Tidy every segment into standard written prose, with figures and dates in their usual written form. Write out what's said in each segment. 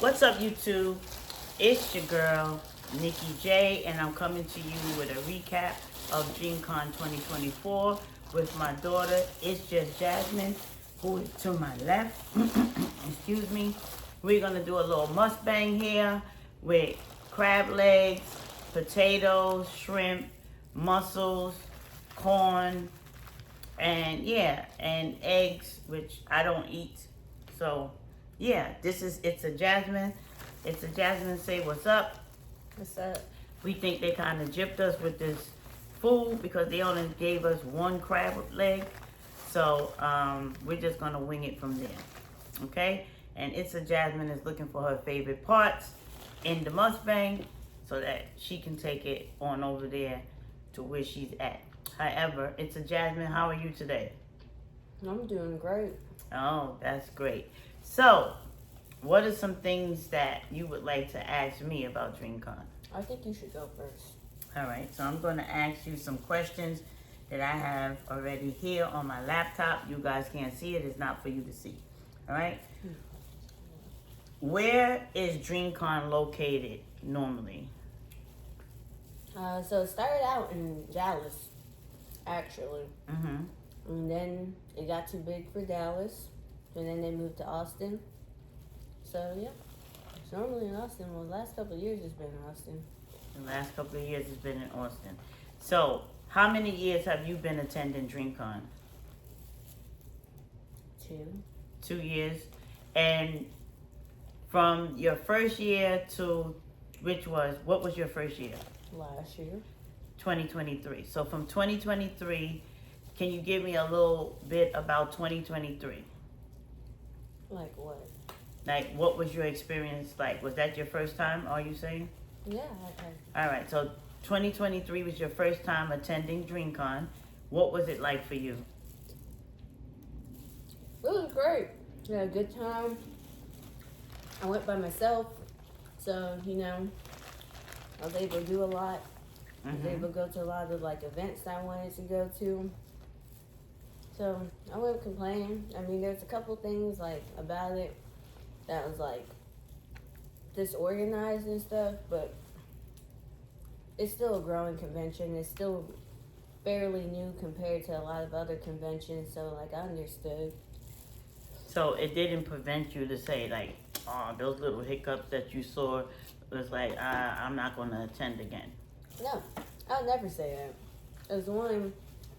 What's up, YouTube? It's your girl, Nikki J, and I'm coming to you with a recap of DreamCon 2024 with my daughter, It's Just Jasmine, who is to my left. Excuse me. We're going to do a little mukbang here with crab legs, potatoes, shrimp, mussels, corn, and yeah, and eggs, which I don't eat. So yeah, it's a Jasmine. It's a Jasmine. Say what's up. What's up? We think they kind of gypped us with this food because they only gave us one crab leg. So we're just gonna wing it from there. Okay? And It's a Jasmine is looking for her favorite parts in the mukbang so that she can take it on over there to where she's at. However, It's a Jasmine, how are you today? I'm doing great. Oh, that's great. So, what are some things that you would like to ask me about DreamCon? I think you should go first. All right, so I'm going to ask you some questions that I have already here on my laptop. You guys can't see it. It's not for you to see. All right? Where is DreamCon located normally? So it started out in Dallas, actually. Mm-hmm. And then it got too big for Dallas. And then they moved to Austin. So, yeah. It's normally in Austin. Well, the last couple of years it's been in Austin. The last couple of years it's been in Austin. So, how many years have you been attending DreamCon? 2. 2 years. And from your first year to what was your first year? Last year. 2023. So from 2023, can you give me a little bit about 2023? Like what? Like, what was your experience like? Was that your first time, are you saying? Yeah. All right, so 2023 was your first time attending DreamCon. What was it like for you? It was great. We had a good time. I went by myself. So, I was able to do a lot. I was able to go to a lot of like events I wanted to go to. So I wouldn't complain. I mean, there's a couple things like about it that was like disorganized and stuff, but it's still a growing convention. It's still fairly new compared to a lot of other conventions. So like I understood. So it didn't prevent you to say like, oh, those little hiccups that you saw was like, I'm not going to attend again. No, I would never say that. As one,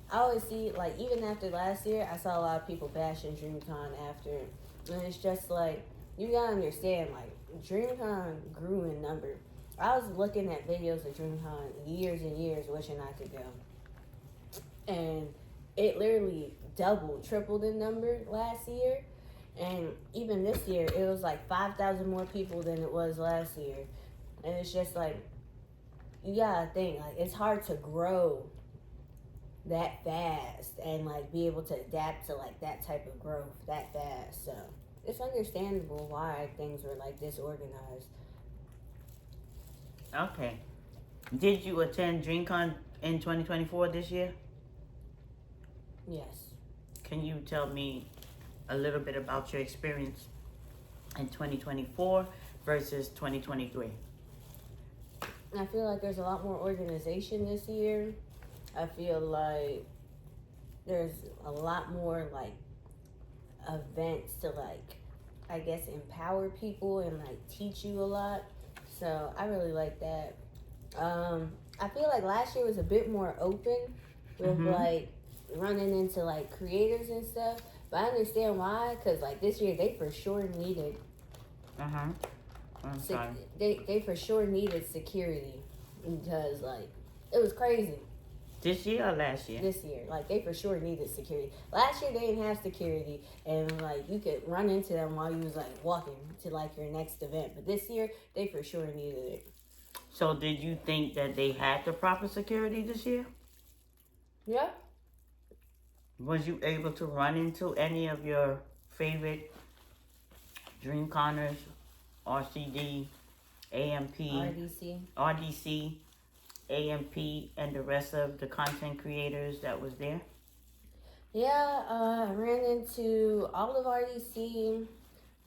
I always see, like, even after last year, I saw a lot of people bashing DreamCon after it. And it's just like, you gotta understand, like, DreamCon grew in number. I was looking at videos of DreamCon years and years wishing I could go. And it literally doubled, tripled in number last year. And even this year, it was like 5,000 more people than it was last year. And it's just like, you gotta think, like, it's hard to grow that fast and like be able to adapt to like that type of growth that fast. So it's understandable why things were like disorganized. Okay. Did you attend DreamCon in 2024 this year? Yes. Can you tell me a little bit about your experience in 2024 versus 2023? I feel like there's a lot more organization this year. I feel like there's a lot more like events to like, I guess, empower people and like teach you a lot. So I really like that. I feel like last year was a bit more open with like running into like creators and stuff. But I understand why, because like this year they for sure needed. They for sure needed security because like it was crazy. This year or last year? This year. Like, they for sure needed security. Last year, they didn't have security. And, like, you could run into them while you was, like, walking to, like, your next event. But this year, they for sure needed it. So, did you think that they had the proper security this year? Yeah. Was you able to run into any of your favorite DreamConners, RCD, AMP, RDC, AMP, and the rest of the content creators that was there? Yeah, I ran into all of RDC.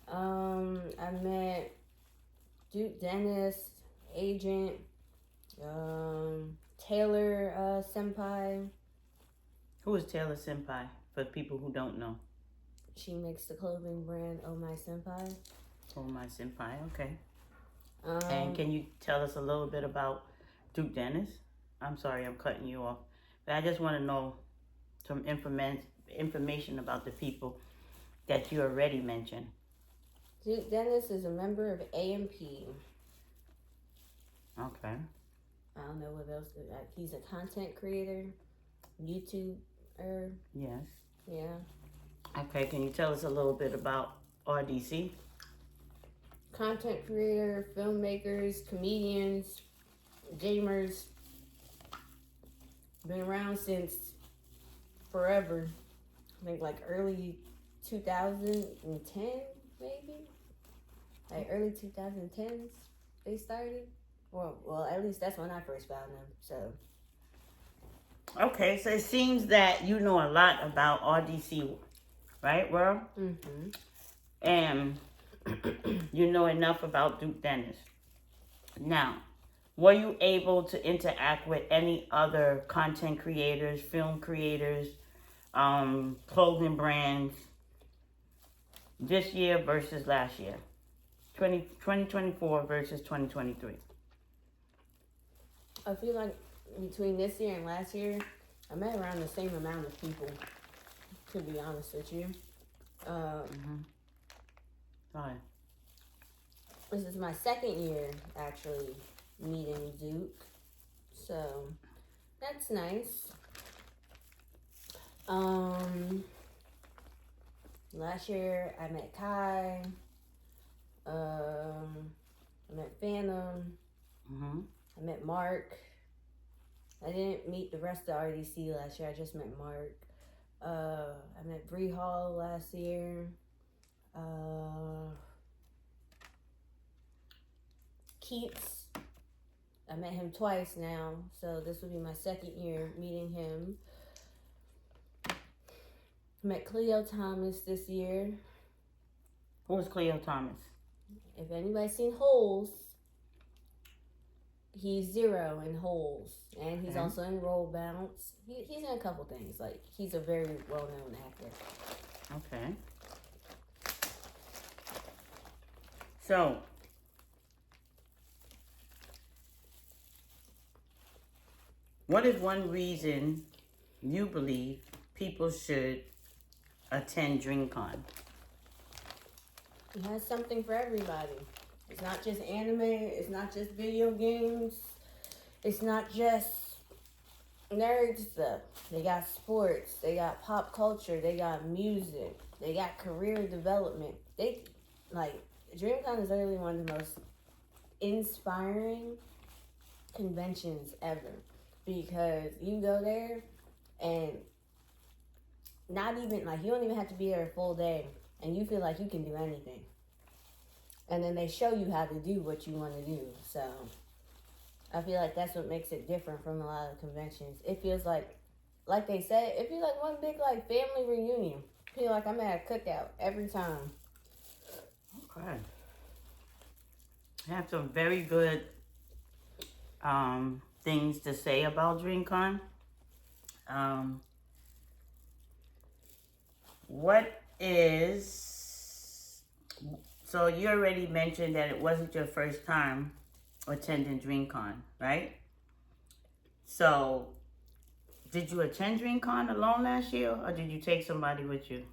I met Duke Dennis, Agent, Taylor Senpai. Who is Taylor Senpai, for people who don't know? She makes the clothing brand Oh My Senpai. Oh My Senpai, okay. And can you tell us a little bit about Duke Dennis? I'm sorry, I'm cutting you off. But I just want to know some information about the people that you already mentioned. Duke Dennis is a member of AMP. Okay. I don't know what else. He's a content creator, YouTuber. Yes. Yeah. Okay, can you tell us a little bit about RDC? Content creator, filmmakers, comedians, gamers. Been around since forever. I think like early 2010, maybe? Like early 2010s they started. Well, at least that's when I first found them, so. Okay, so it seems that you know a lot about RDC, right, World? Mm-hmm. And you know enough about Duke Dennis. Now, were you able to interact with any other content creators, film creators, clothing brands this year versus last year? 2024 versus 2023. I feel like between this year and last year, I met around the same amount of people, to be honest with you. Sorry. This is my second year, actually, meeting Duke. So, that's nice. Last year, I met Kai. I met Phantom. I met Mark. I didn't meet the rest of RDC last year. I just met Mark. I met Bree Hall last year. Keats. I met him twice now, so this will be my second year meeting him. Met Cleo Thomas this year. Who is Cleo Thomas? If anybody's seen Holes, he's Zero in Holes, and he's also in Roll Bounce. He's in a couple things. Like, he's a very well-known actor. Okay. So, what is one reason you believe people should attend DreamCon? It has something for everybody. It's not just anime. It's not just video games. It's not just nerd stuff. They got sports. They got pop culture. They got music. They got career development. DreamCon is literally one of the most inspiring conventions ever, because you go there and not even, like, you don't even have to be there a full day, and you feel like you can do anything. And then they show you how to do what you want to do. So I feel like that's what makes it different from a lot of conventions. It feels like they said, it feels like one big, like, family reunion. I feel like I'm at a cookout every time. Okay. I have some very good things to say about DreamCon. So you already mentioned that it wasn't your first time attending DreamCon, right? So, did you attend DreamCon alone last year, or did you take somebody with you?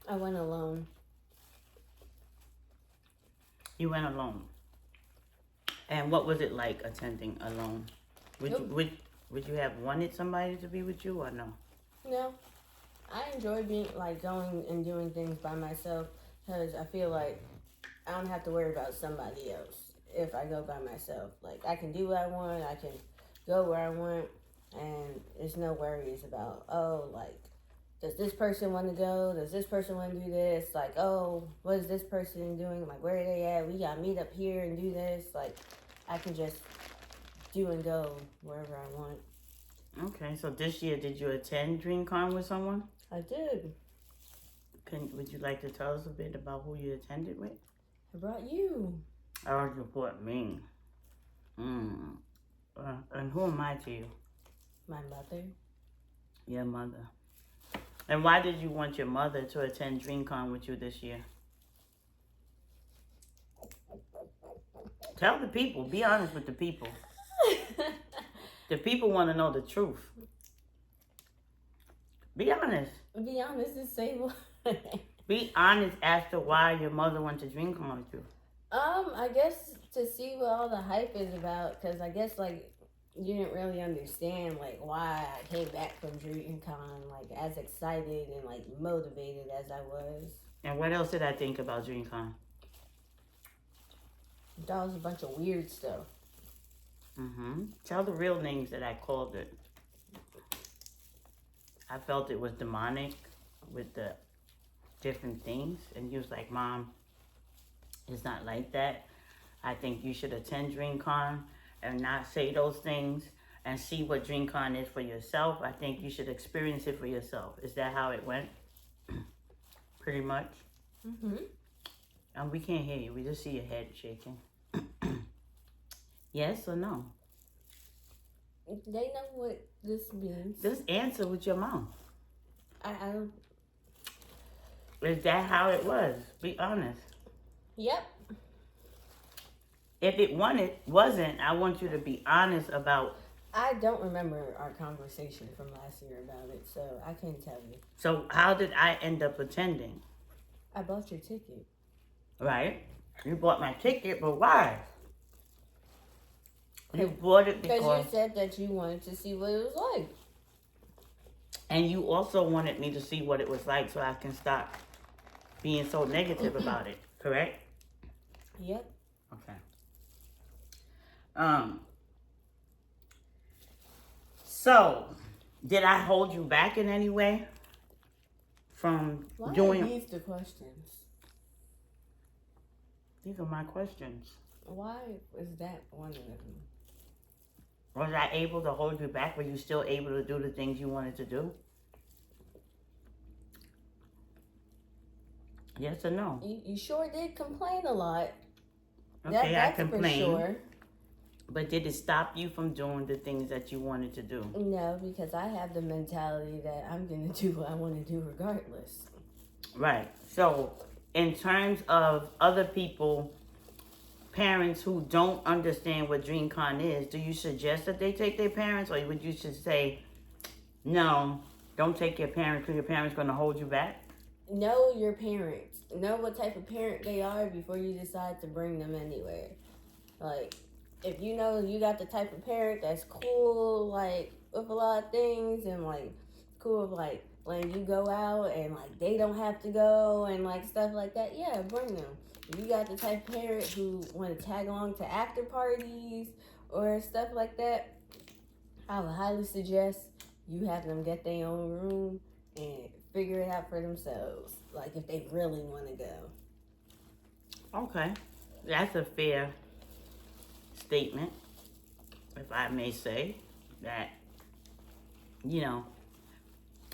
I went alone. You went alone. And what was it like attending alone? Would you have wanted somebody to be with you, or no? No. I enjoy going and doing things by myself, because I feel like I don't have to worry about somebody else if I go by myself. Like, I can do what I want, I can go where I want, and there's no worries about, does this person want to go? Does this person want to do this? Like, what is this person doing? Like, where are they at? We got to meet up here and do this. Like, I can just do and go wherever I want. Okay, so this year, did you attend DreamCon with someone? I did. Would you like to tell us a bit about who you attended with? I brought you. I support me. Mm. And who am I to you? My mother. Your mother. And why did you want your mother to attend DreamCon with you this year? Tell the people. Be honest with the people. The people want to know the truth. Be honest. Be honest and say what. Be honest as to why your mother went to DreamCon with you. I guess to see what all the hype is about, because I guess like you didn't really understand like why I came back from DreamCon like as excited and like motivated as I was. And what else did I think about DreamCon? That was a bunch of weird stuff. Tell the real names that I called it. I felt it was demonic with the different things. And you was like, Mom, it's not like that. I think you should attend DreamCon and not say those things and see what DreamCon is for yourself. I think you should experience it for yourself. Is that how it went? Pretty much? And we can't hear you. We just see your head shaking. Yes or no? They know what this means. Just answer with your mouth. I don't. Is that how it was? Be honest. Yep. If it wasn't, I want you to be honest about. I don't remember our conversation from last year about it, so I can't tell you. So how did I end up attending? I bought your ticket. Right? You bought my ticket, but why? You bought it because you said that you wanted to see what it was like. And you also wanted me to see what it was like so I can stop being so negative about it, correct? Yep. Okay. So, did I hold you back in any way from doing? Why are these the questions? These are my questions. Why is that one of them? Was I able to hold you back? Were you still able to do the things you wanted to do? Yes or no? You sure did complain a lot. Okay, That's I complained. for sure. But did it stop you from doing the things that you wanted to do? No, because I have the mentality that I'm going to do what I want to do regardless. Right. So, in terms of other people, parents who don't understand what DreamCon is, do you suggest that they take their parents, or would you just say, no, don't take your parents because your parents going to hold you back? Know your parents. Know what type of parent they are before you decide to bring them anywhere. Like, if you know you got the type of parent that's cool, like, with a lot of things, and, like, cool with, like, when you go out and, like, they don't have to go and, like, stuff like that, yeah, bring them. If you got the type of parent who want to tag along to after parties or stuff like that, I would highly suggest you have them get their own room and figure it out for themselves. Like, if they really want to go. Okay. That's a fair statement, if I may say. That, you know,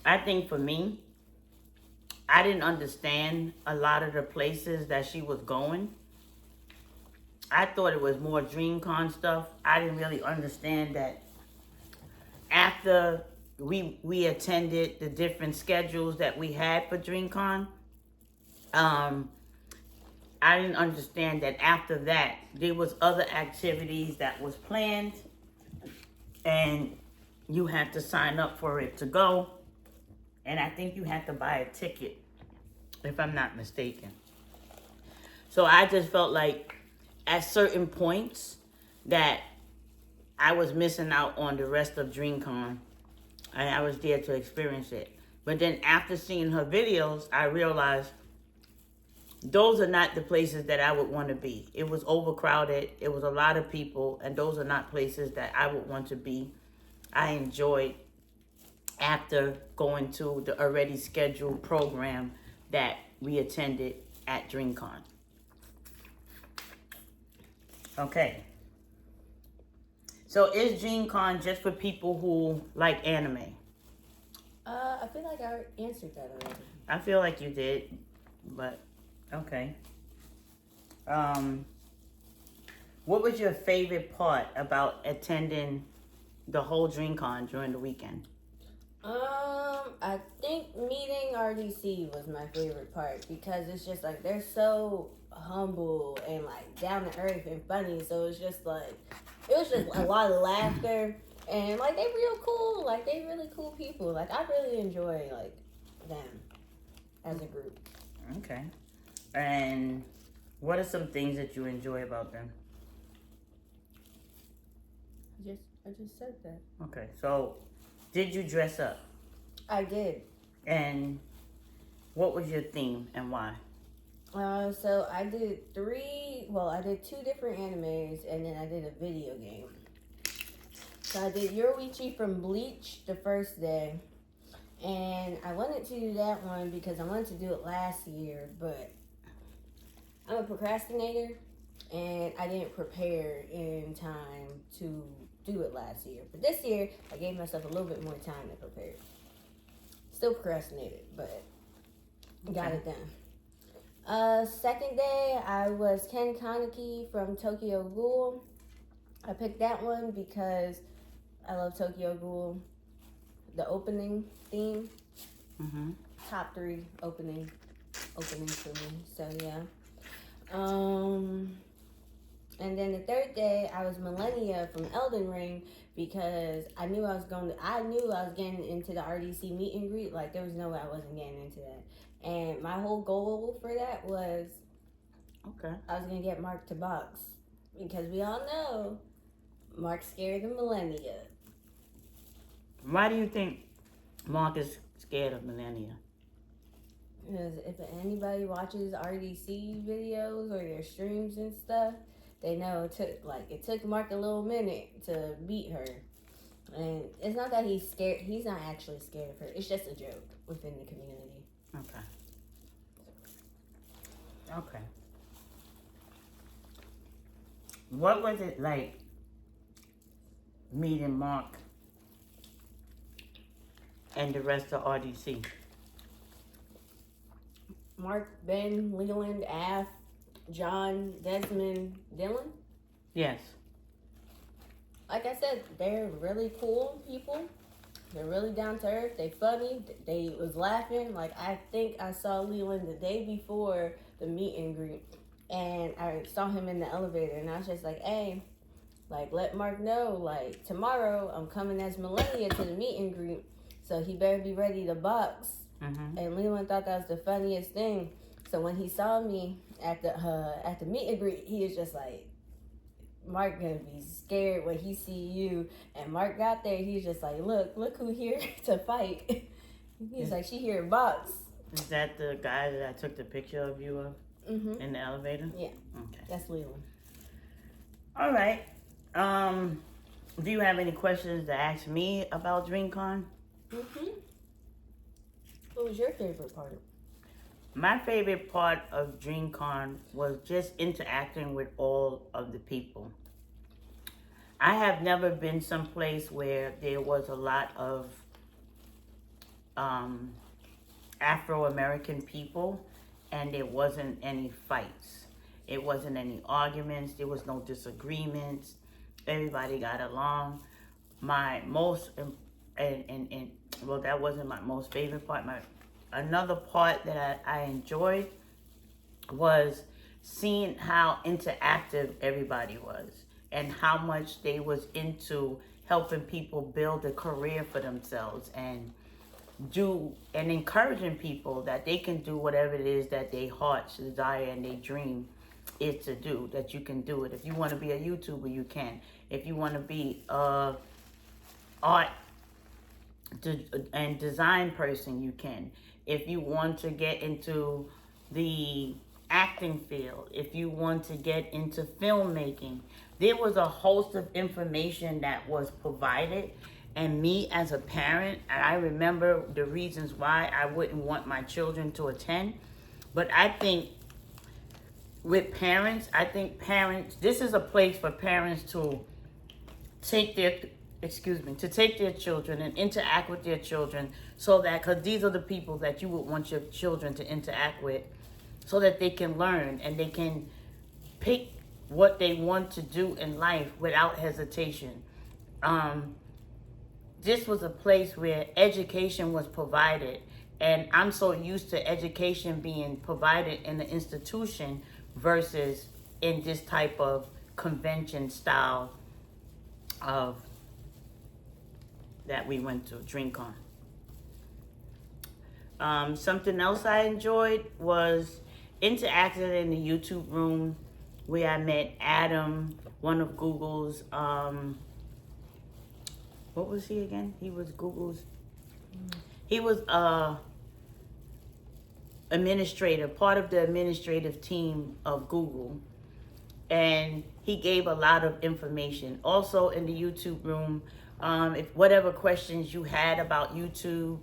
I think for me, I didn't understand a lot of the places that she was going. I thought it was more DreamCon stuff. I didn't really understand that after we attended the different schedules that we had for DreamCon, I didn't understand that after that, there was other activities that was planned and you had to sign up for it to go. And I think you had to buy a ticket, if I'm not mistaken. So I just felt like at certain points that I was missing out on the rest of DreamCon. And I was there to experience it. But then after seeing her videos, I realized those are not the places that I would want to be. It was overcrowded. It was a lot of people. And those are not places that I would want to be. I enjoyed after going to the already scheduled program that we attended at DreamCon. Okay. So is DreamCon just for people who like anime? I feel like I answered that already. I feel like you did, but okay. Um, what was your favorite part about attending the whole DreamCon during the weekend? I think meeting RDC was my favorite part because it's just like they're so humble and like down to earth and funny. So it's just like it was just a lot of laughter and like they real cool. Like they really cool people. Like I really enjoy like them as a group. Okay. And what are some things that you enjoy about them? I just said that. Okay, so did you dress up? I did. And what was your theme and why? So I did I did 2 different animes and then I did a video game. So I did Yoruichi from Bleach the first day. And I wanted to do that one because I wanted to do it last year, but I'm a procrastinator and I didn't prepare in time to do it last year. But this year, I gave myself a little bit more time to prepare. Still procrastinated, but got it done. Second day, I was Ken Kaneki from Tokyo Ghoul. I picked that one because I love Tokyo Ghoul. The opening theme, top 3 openings for me. So yeah. And then the third day, I was Millennia from Elden Ring because I knew I was getting into the RDC meet and greet. Like there was no way I wasn't getting into that. And my whole goal for that was, I was gonna get Mark to box because we all know Mark's scared of Millennia. Why do you think Mark is scared of Millennia? Because if anybody watches RDC videos or their streams and stuff, they know it took Mark a little minute to beat her. And it's not that he's scared. He's not actually scared of her. It's just a joke within the community. Okay. What was it like meeting Mark and the rest of RDC? Mark, Ben, Leland, Af, John, Desmond, Dylan? Yes. Like I said, they're really cool people. They're really down to earth. They funny. They was laughing. Like I think I saw Leland the day before the meet and greet. And I saw him in the elevator and I was just like, hey, like let Mark know, like tomorrow I'm coming as Millennia to the meet and greet. So he better be ready to box. And Leland thought that was the funniest thing. So when he saw me at the meet and greet, he was just like, Mark gonna be scared when he see you. And Mark got there, he's just like, look who here to fight. He's like, she here to box. Is that the guy that I took the picture of you of in the elevator? Yeah. Okay. That's Leland. All right. Do you have any questions to ask me about DreamCon? What was your favorite part? My favorite part of DreamCon was just interacting with all of the people. I have never been someplace where there was a lot of Afro-American people and there wasn't any fights. It wasn't any arguments. There was no disagreements. Everybody got along. My most, well, that wasn't my most favorite part. Another part that I enjoyed was seeing how interactive everybody was and how much they was into helping people build a career for themselves and encouraging people that they can do whatever it is that their hearts desire and they dream is to do, that you can do it. If you want to be a YouTuber, you can. If you want to be a art and design person, you can. If you want to get into the acting field, if you want to get into filmmaking, there was a host of information that was provided. And me as a parent, and I remember the reasons why I wouldn't want my children to attend. But I think with parents, this is a place for parents to take their children and interact with their children, so that, because these are the people that you would want your children to interact with, so that they can learn and they can pick what they want to do in life without hesitation. This was a place where education was provided, and I'm so used to education being provided in the institution versus in this type of convention style of that we went to DreamCon. Something else I enjoyed was interacting in the YouTube room where I met Adam, one of Google's, what was he again? He was Google's, he was administrator, part of the administrative team of Google. And he gave a lot of information. Also in the YouTube room, if whatever questions you had about YouTube,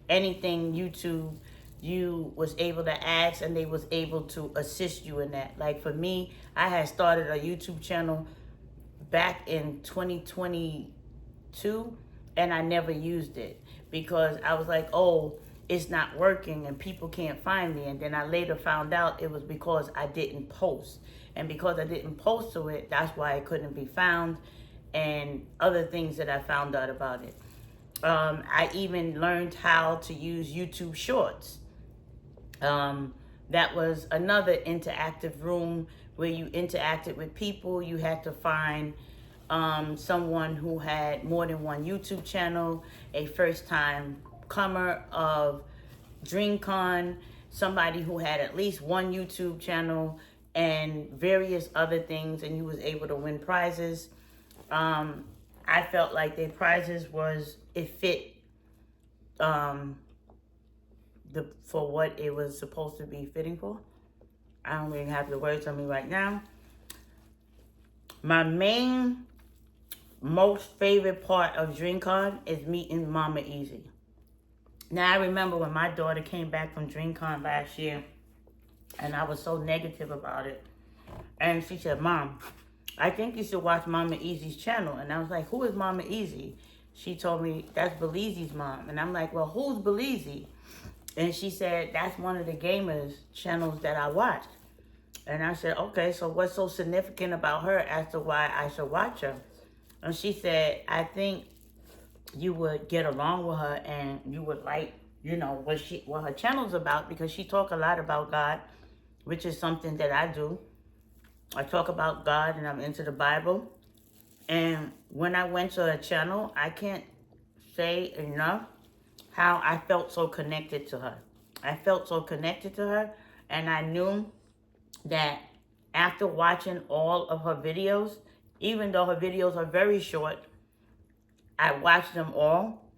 anything YouTube, you was able to ask and they was able to assist you in that. Like for me, I had started a YouTube channel back in 2022 and I never used it because I was like, oh, it's not working and people can't find me. And then I later found out it was because I didn't post. And because I didn't post to it, that's why it couldn't be found, and other things that I found out about it. I even learned how to use YouTube Shorts. That was another interactive room where you interacted with people. You had to find someone who had more than one YouTube channel, a first-time comer of DreamCon, somebody who had at least one YouTube channel, and various other things, and you was able to win prizes. I felt like the prizes it fit for what it was supposed to be fitting for. I don't even have the words on me right now. My most favorite part of DreamCon is meeting Mama Easy. Now I remember when my daughter came back from DreamCon last year, and I was so negative about it. And she said, Mom, I think you should watch Mama Easy's channel. And I was like, who is Mama Easy? She told me, that's Belize's mom. And I'm like, well, who's Belize? And she said, that's one of the gamers' channels that I watched. And I said, okay, so what's so significant about her as to why I should watch her? And she said, I think you would get along with her and you would like, you know, what her channel's about, because she talk a lot about God, which is something that I do. I talk about God and I'm into the Bible. And when I went to her channel, I can't say enough how I felt so connected to her. I felt so connected to her, and I knew that after watching all of her videos, even though her videos are very short, I watched them all,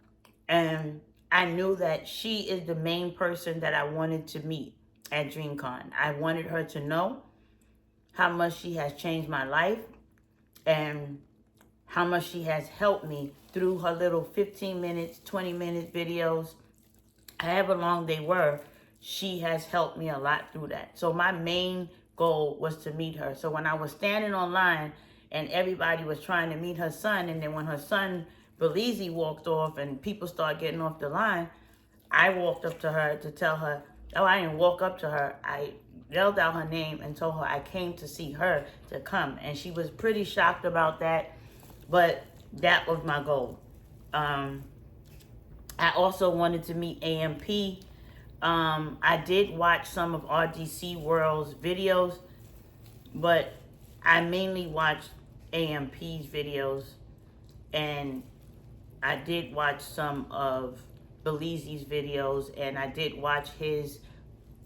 and I knew that she is the main person that I wanted to meet at DreamCon. I wanted her to know how much she has changed my life and how much she has helped me through her little 15 minutes, 20-minute videos, however long they were. She has helped me a lot through that. So my main goal was to meet her. So when I was standing online and everybody was trying to meet her son, and then when her son, Belize, walked off and people started getting off the line, I walked up to her to tell her, oh, I didn't walk up to her. I yelled out her name and told her I came to see her to come. And she was pretty shocked about that, but that was my goal. I also wanted to meet AMP. I did watch some of RDC World's videos, but I mainly watched AMP's videos, and I did watch some of Belize's videos, and I did watch his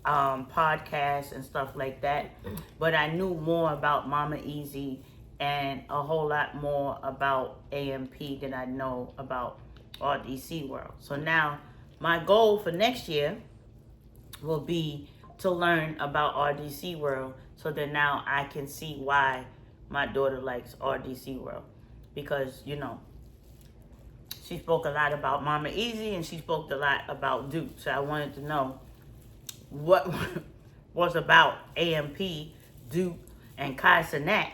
podcasts and stuff like that. But I knew more about Mama Easy and a whole lot more about AMP than I know about RDC World. So now my goal for next year will be to learn about RDC World, so that now I can see why my daughter likes RDC World. Because, you know, she spoke a lot about Mama Easy and she spoke a lot about Duke. So I wanted to know what was about AMP, Duke, and Kai Cenat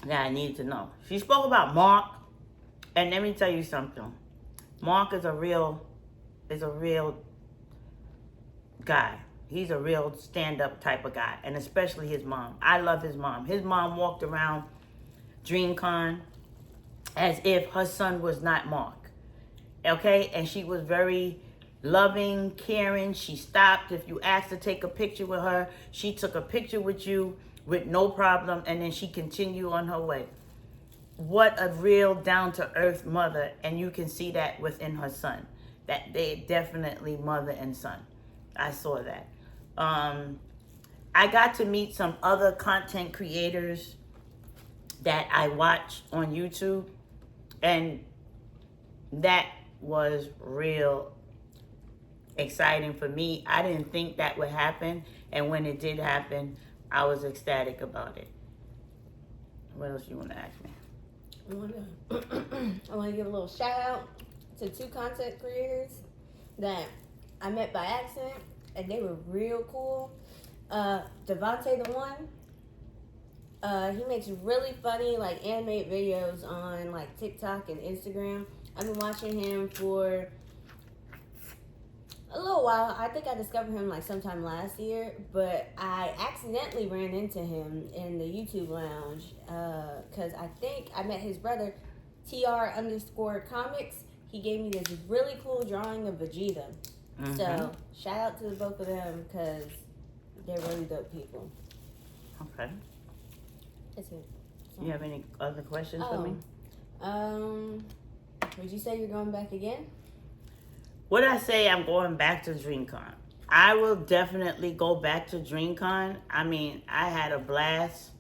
that I needed to know. She spoke about Mark, and let me tell you something. Mark is a real guy. He's a real stand-up type of guy, and especially his mom. I love his mom. His mom walked around DreamCon as if her son was not Mark. Okay? And she was very loving, caring. She stopped. If you asked to take a picture with her, she took a picture with you with no problem, and then she continued on her way. What a real down-to-earth mother, and you can see that within her son. That they definitely mother and son. I saw that. I got to meet some other content creators that I watch on YouTube, and that was real exciting for me. I didn't think that would happen, and when it did happen, I was ecstatic about it. What else you want to ask me? I want to give a little shout out to 2 content creators that I met by accident, and they were real cool. Devontae the One, he makes really funny like animated videos on like TikTok and Instagram. I've been watching him for a little while. I think I discovered him like sometime last year, but I accidentally ran into him in the YouTube lounge because I think I met his brother, TR_comics. He gave me this really cool drawing of Vegeta. Mm-hmm. So shout out to the both of them because they're really dope people. Okay. That's it. So, you have any other questions for me? Would you say you're going back again? Would I say I'm going back to DreamCon? I will definitely go back to DreamCon. I mean, I had a blast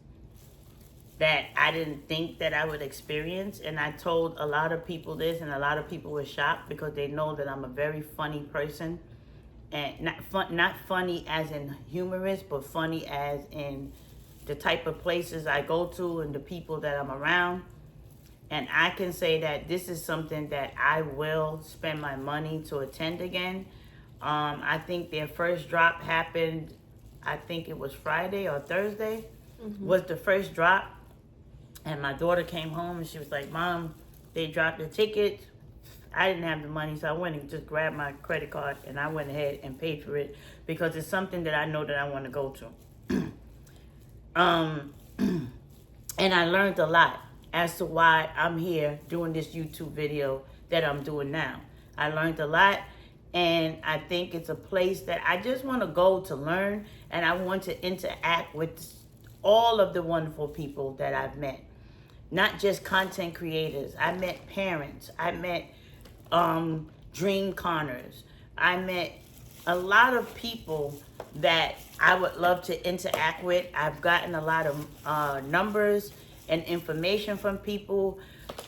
that I didn't think that I would experience. And I told a lot of people this, and a lot of people were shocked because they know that I'm a very funny person. And not funny as in humorous, but funny as in the type of places I go to and the people that I'm around. And I can say that this is something that I will spend my money to attend again. I think their first drop happened, I think it was Friday or Thursday, was the first drop. And my daughter came home and she was like, Mom, they dropped the tickets. I didn't have the money, so I went and just grabbed my credit card and I went ahead and paid for it because it's something that I know that I want to go to. And I learned a lot as to why I'm here doing this YouTube video that I'm doing now. I learned a lot, and I think it's a place that I just want to go to learn, and I want to interact with all of the wonderful people that I've met. Not just content creators. I met parents. I met DreamConners. I met a lot of people that I would love to interact with. I've gotten a lot of numbers and information from people.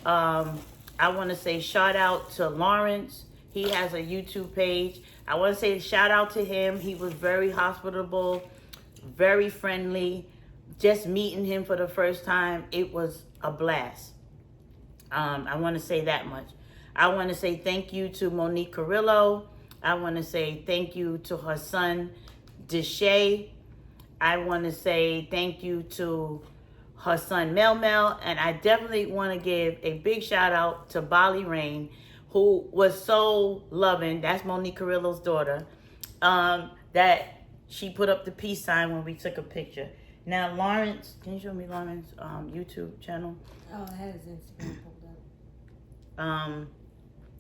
I want to say shout out to Lawrence. He has a YouTube page. I want to say shout out to him. He was very hospitable, very friendly. Just meeting him for the first time, it was a blast. I want to say that much. I want to say thank you to Monique Carrillo. I want to say thank you to her son, Deshay. I want to say thank you to her son, Mel Mel. And I definitely want to give a big shout out to Bali Rain, who was so loving. That's Monique Carrillo's daughter. That she put up the peace sign when we took a picture. Now, Lawrence, can you show me Lawrence's YouTube channel? Oh, I have his Instagram pulled up.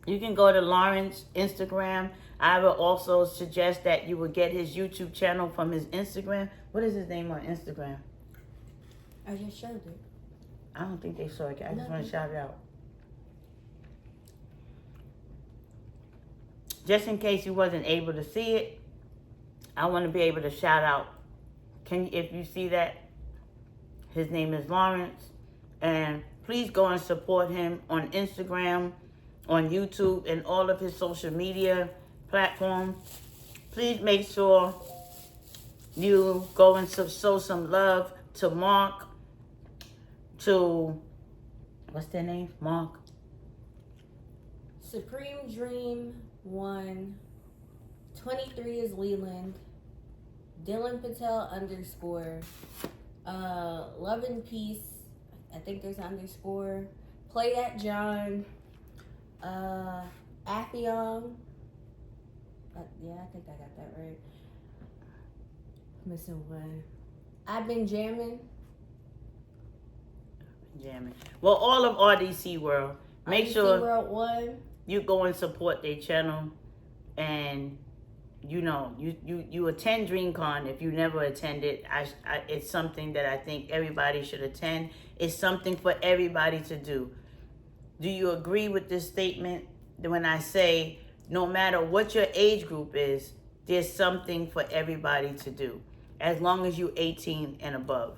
You can go to Lawrence Instagram. I would also suggest that you would get his YouTube channel from his Instagram. What is his name on Instagram? I just showed it. I don't think they saw it. I just want to shout it out. Just in case you wasn't able to see it, I want to be able to shout out. If you see that, his name is Lawrence. And please go and support him on Instagram, on YouTube, and all of his social media platforms. Please make sure you go and show some love to Mark, to, what's their name? Mark? Supreme Dream 1, 23 is Leland, Dylan Patel _, Love and Peace, I think there's underscore, Play That John, Appion, yeah, I think I got that right. Missing one. I've been jamming. Jamming. Well, all of RDC World. Make RDC sure World 1. you go and support their channel, and you attend DreamCon if you never attended. It's something that I think everybody should attend. It's something for everybody to do. Do you agree with this statement when I say no matter what your age group is, there's something for everybody to do, as long as you're 18 and above?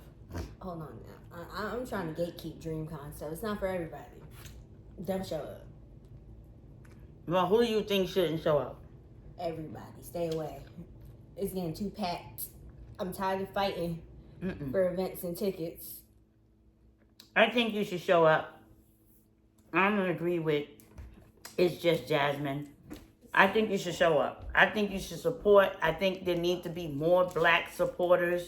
Hold on now. I'm trying to gatekeep DreamCon, so it's not for everybody. Don't show up. Well, who do you think shouldn't show up? Everybody, stay away. It's getting too packed. I'm tired of fighting for events and tickets. I think you should show up. I'm gonna agree with It's Just Jasmine. I think you should show up. I think you should support. I think there need to be more black supporters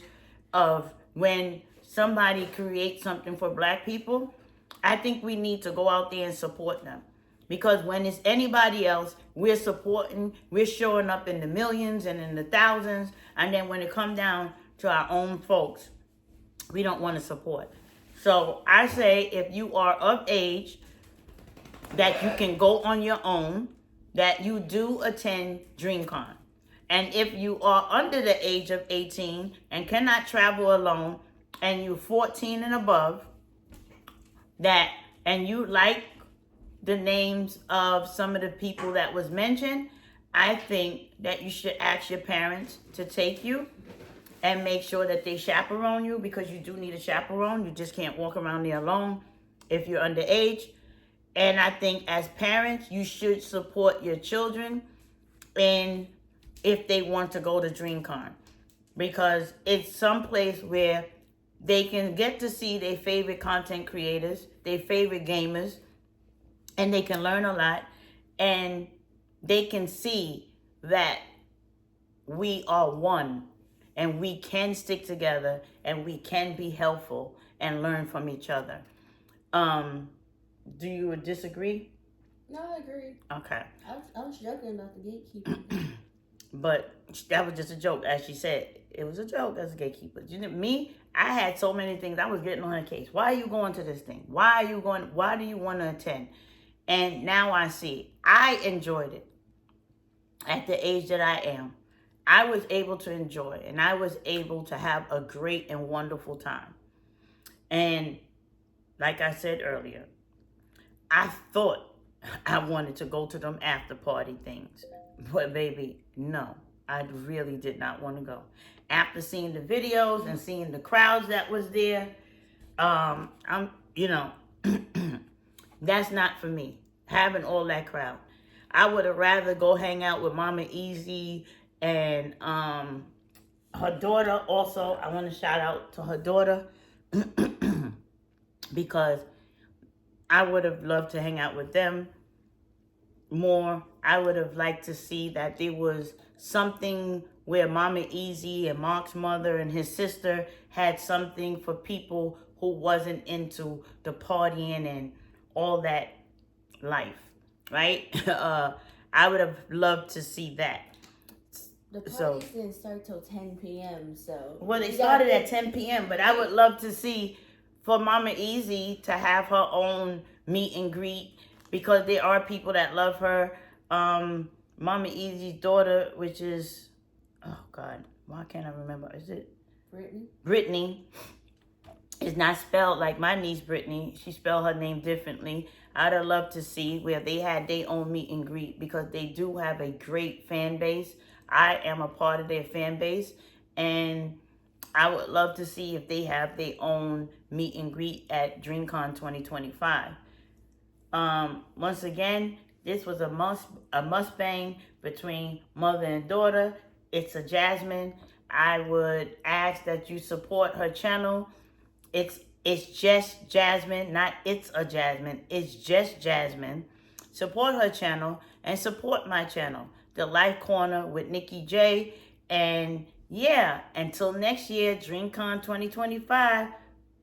of when somebody creates something for black people. I think we need to go out there and support them. Because when it's anybody else, we're supporting, we're showing up in the millions and in the thousands. And then when it comes down to our own folks, we don't want to support. So I say if you are of age, that you can go on your own, that you do attend DreamCon. And if you are under the age of 18 and cannot travel alone, and you're 14 and above, and you like the names of some of the people that was mentioned, I think that you should ask your parents to take you and make sure that they chaperone you, because you do need a chaperone. You just can't walk around there alone if you're underage. And I think as parents, you should support your children in if they want to go to DreamCon, because it's someplace where they can get to see their favorite content creators, their favorite gamers, and they can learn a lot, and they can see that we are one, and we can stick together, and we can be helpful and learn from each other. Do you disagree? No, I agree. Okay. I was joking about the gatekeeper. But that was just a joke, as she said. It was a joke as a gatekeeper. You know, me, I had so many things. I was getting on her case. Why are you going to this thing? Why are you going? Why do you want to attend? And now I see. I enjoyed it. At the age that I am, I was able to enjoy, and I was able to have a great and wonderful time. And like I said earlier, I thought I wanted to go to them after party things. But baby, no, I really did not want to go. After seeing the videos and seeing the crowds that was there, that's not for me. Having all that crowd. I would have rather go hang out with Mama Easy and her daughter also. I want to shout out to her daughter because I would have loved to hang out with them more. I would have liked to see that there was something where Mama Easy and Mark's mother and his sister had something for people who wasn't into the partying and all that life, right? I would have loved to see that. The parties didn't start till 10 p.m. So well, they started at 10 p.m. But I would love to see for Mama Easy to have her own meet and greet, because there are people that love her. Mama Easy's daughter, which is, oh God, why can't I remember? Is it Brittany? Brittany is not spelled like my niece Brittany. She spelled her name differently. I'd have loved to see where they had their own meet and greet, because they do have a great fan base. I am a part of their fan base, and I would love to see if they have their own meet and greet at DreamCon 2025. Once again, this was a must-bang between mother and daughter. It's a Jasmine. I would ask that you support her channel. It's just Jasmine, not It's a Jasmine. It's just Jasmine. Support her channel and support my channel, The Life Corner with Nikki J. And yeah, until next year, DreamCon 2025.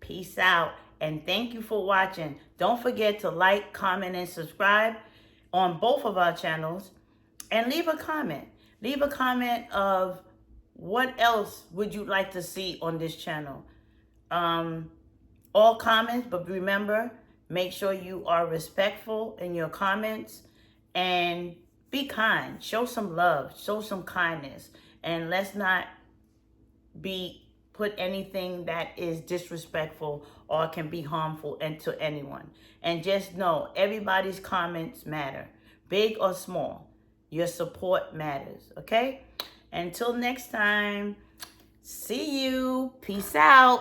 Peace out. And thank you for watching. Don't forget to like, comment, and subscribe on both of our channels. And leave a comment. Leave a comment of What else would you like to see on this channel? All comments, but remember, make sure you are respectful in your comments and be kind. Show some love, show some kindness, and let's not put anything that is disrespectful or can be harmful into anyone. And just know, everybody's comments matter, big or small. Your support matters, okay? Until next time, see you. Peace out.